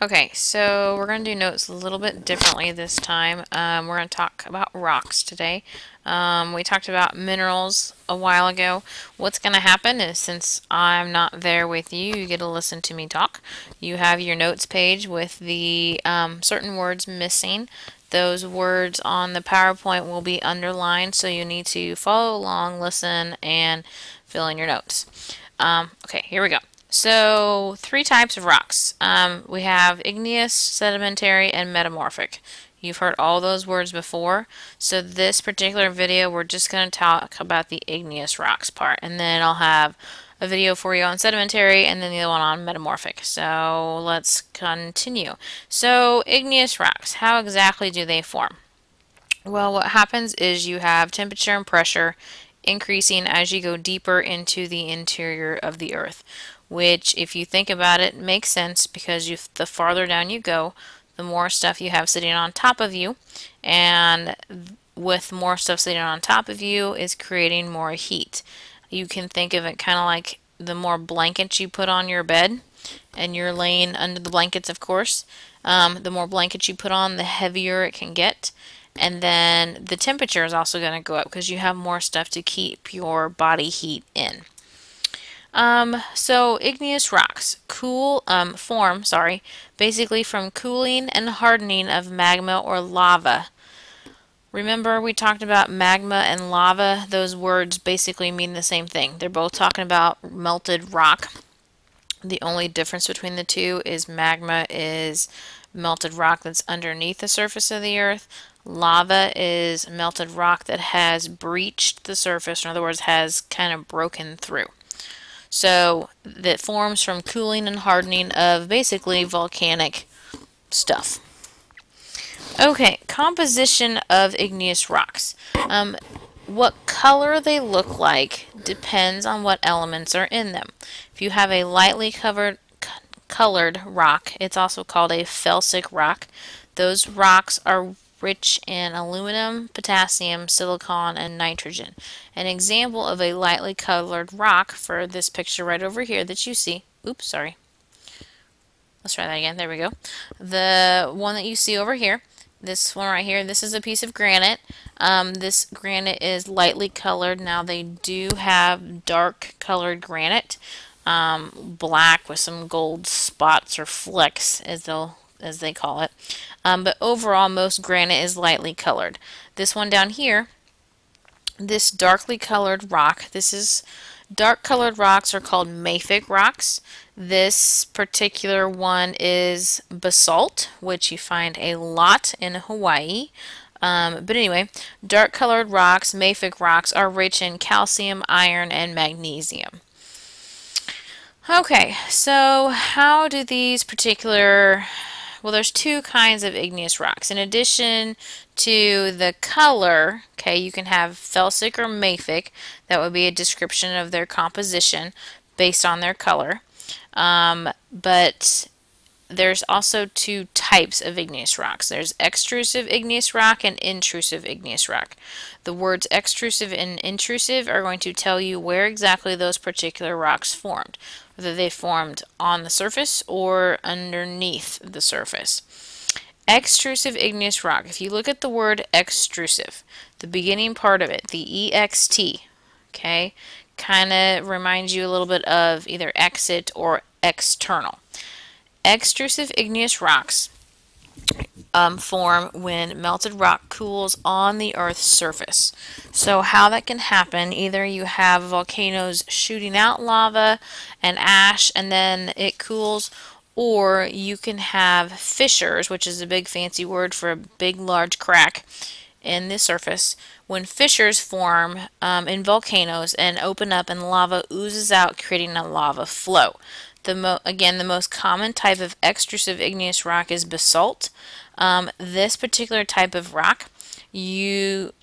Okay, so we're going to do notes a little bit differently this time. We're going to talk about rocks today. We talked about minerals a while ago. What's going to happen is, since I'm not there with you, you get to listen to me talk. You have your notes page with the certain words missing. Those words on the PowerPoint will be underlined, so you need to follow along, listen, and fill in your notes. Okay, here we go. So, three types of rocks. We have igneous, sedimentary, and metamorphic. You've heard all those words before. So this particular video, we're just going to talk about the igneous rocks part. And then I'll have a video for you on sedimentary and then the other one on metamorphic. So let's continue. So igneous rocks, how exactly do they form? Well, what happens is you have temperature and pressure increasing as you go deeper into the interior of the earth, which, if you think about it, makes sense because the farther down you go, the more stuff you have sitting on top of you, and with more stuff sitting on top of you is creating more heat. You can think of it kind of like the more blankets you put on your bed, and you're laying under the blankets, of course. The more blankets you put on, the heavier it can get. And then the temperature is also going to go up because you have more stuff to keep your body heat in. So igneous rocks form basically from cooling and hardening of magma or lava. Remember, we talked about magma and lava. Those words basically mean the same thing. They're both talking about melted rock. The only difference between the two is magma is melted rock that's underneath the surface of the earth. Lava is melted rock that has breached the surface, in other words, has kind of broken through. So that forms from cooling and hardening of basically volcanic stuff. Okay, composition of igneous rocks. What color they look like depends on what elements are in them. If you have a lightly colored rock, it's also called a felsic rock. Those rocks are rich in aluminum, potassium, silicon, and nitrogen. An example of a lightly colored rock for this picture right over here that you see. Oops, sorry. Let's try that again. There we go. The one that you see over here, this one right here, this is a piece of granite. This granite is lightly colored. Now they do have dark colored granite, black with some gold spots or flecks, as they call it. But overall, most granite is lightly colored. This one down here, this darkly colored rock, dark colored rocks are called mafic rocks. This particular one is basalt, which you find a lot in Hawaii. But anyway, dark colored rocks, mafic rocks, are rich in calcium, iron, and magnesium. Okay, so how do these particular... Well, there's two kinds of igneous rocks. In addition to the color, okay, you can have felsic or mafic. That would be a description of their composition based on their color. But there's also two types of igneous rocks. There's extrusive igneous rock and intrusive igneous rock. The words extrusive and intrusive are going to tell you where exactly those particular rocks formed, whether they formed on the surface or underneath the surface. Extrusive igneous rock. If you look at the word extrusive, the beginning part of it, the EXT, okay, kind of reminds you a little bit of either exit or external. Extrusive igneous rocks form when melted rock cools on the Earth's surface. So how that can happen, either you have volcanoes shooting out lava and ash and then it cools, or you can have fissures, which is a big fancy word for a big large crack in the surface. When fissures form in volcanoes and open up and lava oozes out, creating a lava flow. Again, the most common type of extrusive igneous rock is basalt. This particular type of rock is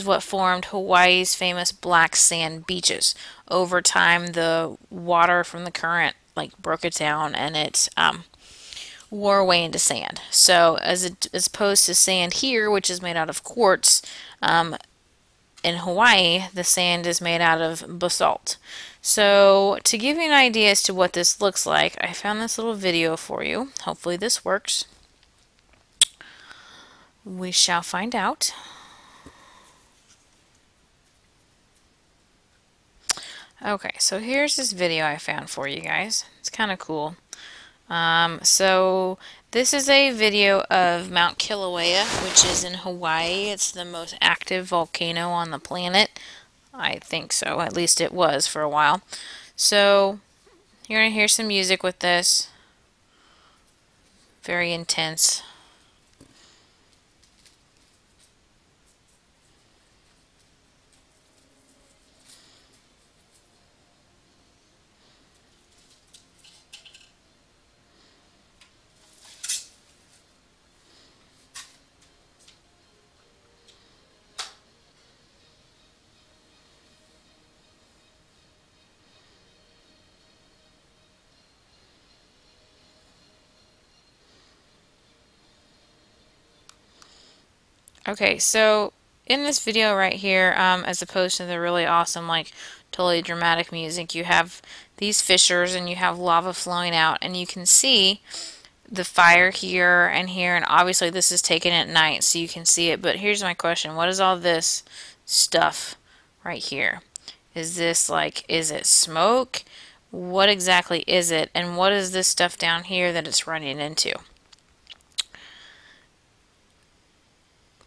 what formed Hawaii's famous black sand beaches. Over time, the water from the current broke it down and it wore away into sand. So as opposed to sand here, which is made out of quartz, in Hawaii, the sand is made out of basalt. So to give you an idea as to what this looks like, I found this little video for you. Hopefully this works. We shall find out. Okay, so here's this video I found for you guys. It's kind of cool. So this is a video of Mount Kilauea, which is in Hawaii. It's the most active volcano on the planet. I think so. At least it was for a while. So you're going to hear some music with this. Very intense. Okay, so in this video right here, as opposed to the really awesome, like, totally dramatic music, you have these fissures and you have lava flowing out, and you can see the fire here and here, and obviously this is taken at night, so you can see it. But here's my question: what is all this stuff right here? Is this like, is it smoke? What exactly is it? And what is this stuff down here that it's running into?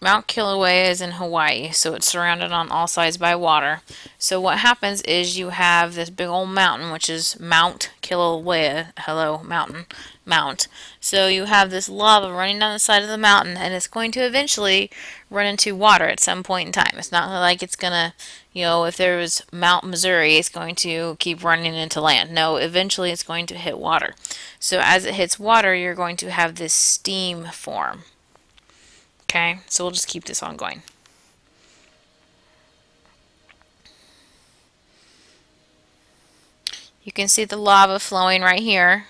Mount Kilauea is in Hawaii, so it's surrounded on all sides by water. So what happens is you have this big old mountain, which is Mount Kilauea. Hello, mountain. Mount. So you have this lava running down the side of the mountain, and it's going to eventually run into water at some point in time. It's not like it's going to, you know, if there was Mount Missouri, it's going to keep running into land. No, eventually it's going to hit water. So as it hits water, you're going to have this steam form. Okay, so we'll just keep this on going. You can see the lava flowing right here.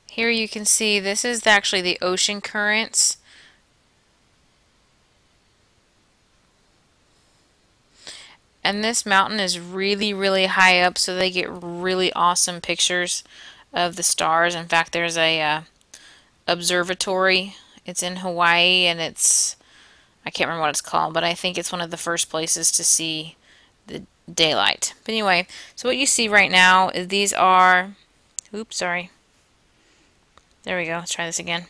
Here you can see this is actually the ocean currents. And this mountain is really, really high up, so they get really awesome pictures of the stars. In fact, there's a observatory. It's in Hawaii, and it's, I can't remember what it's called, but I think it's one of the first places to see the daylight. But anyway, so what you see right now is these are, oops, sorry. There we go. Let's try this again.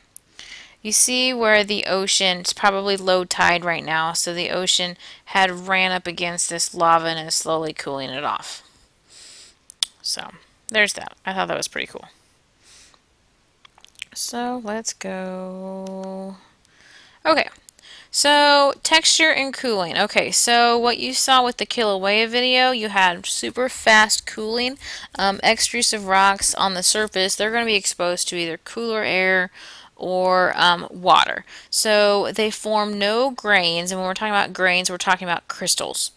You see where the ocean, it's probably low tide right now, so the ocean had ran up against this lava and is slowly cooling it off. So, there's that. I thought that was pretty cool. So, let's go. Okay, so texture and cooling. Okay, so what you saw with the Kilauea video, you had super fast cooling. Extrusive rocks on the surface, they're going to be exposed to either cooler air or water. So they form no grains, and when we're talking about grains, we're talking about crystals.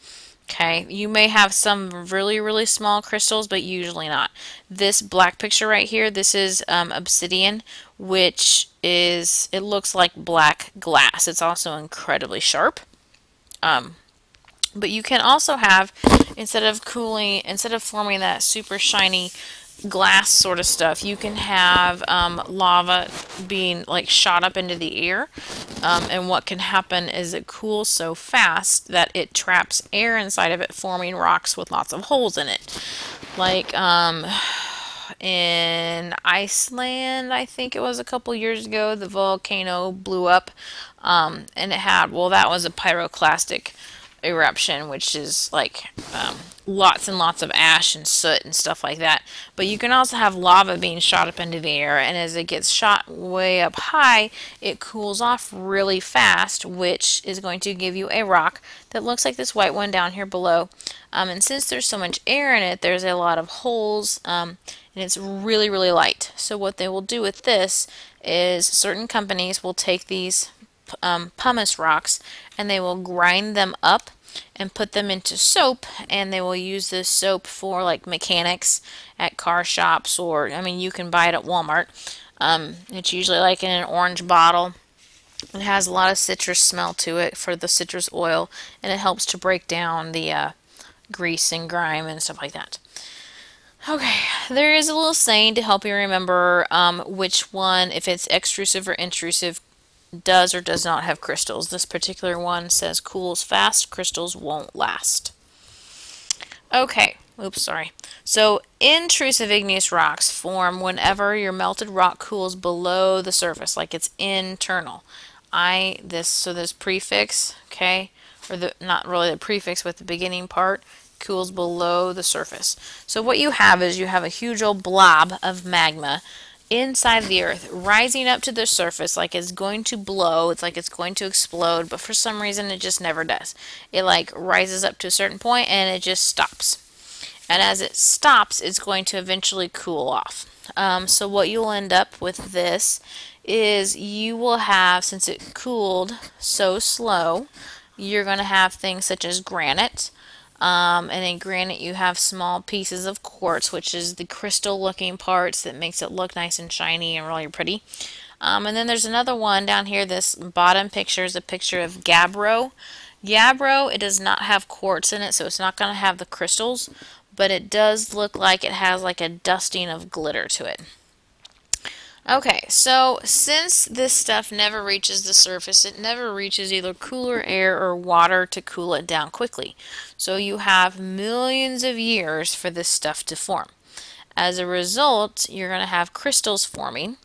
Okay, you may have some really, really small crystals, but usually not. This black picture right here, this is obsidian, which is, it looks like black glass. It's also incredibly sharp. But you can also have, instead of forming that super shiny glass sort of stuff, you can have lava being like shot up into the air, and what can happen is it cools so fast that it traps air inside of it, forming rocks with lots of holes in it. Like in Iceland, I think it was a couple years ago, the volcano blew up, and it had, well, that was a pyroclastic eruption, which is like lots and lots of ash and soot and stuff like that. But you can also have lava being shot up into the air, and as it gets shot way up high, it cools off really fast, which is going to give you a rock that looks like this white one down here below. And since there's so much air in it, there's a lot of holes, and it's really, really light. So what they will do with this is certain companies will take these pumice rocks, and they will grind them up and put them into soap, and they will use this soap for like mechanics at car shops, or I mean, you can buy it at Walmart. It's usually like in an orange bottle, It has a lot of citrus smell to it for the citrus oil, and it helps to break down the grease and grime and stuff like that. Okay, there is a little saying to help you remember which one, if it's extrusive or intrusive, does or does not have crystals. This particular one says cools fast, crystals won't last. Okay, oops, sorry. So intrusive igneous rocks form whenever your melted rock cools below the surface, like it's internal. This prefix, okay, or the not really the prefix, but the beginning part cools below the surface. So what you have is you have a huge old blob of magma inside the earth rising up to the surface like it's going to blow. It's like it's going to explode, but for some reason it just never does. It like rises up to a certain point and it just stops. And as it stops, it's going to eventually cool off. So what you'll end up with this is you will have, since it cooled so slow, you're going to have things such as granite. And in granite you have small pieces of quartz, which is the crystal looking parts that makes it look nice and shiny and really pretty. And then there's another one down here. This bottom picture is a picture of gabbro. Gabbro, it does not have quartz in it, so it's not going to have the crystals, but it does look like it has like a dusting of glitter to it. Okay, so since this stuff never reaches the surface, it never reaches either cooler air or water to cool it down quickly. So you have millions of years for this stuff to form. As a result, you're going to have crystals forming,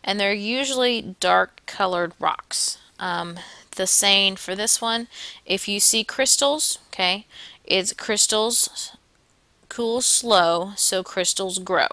and they're usually dark colored rocks. The saying for this one, if you see crystals, okay, it's crystals cool slow, so crystals grow.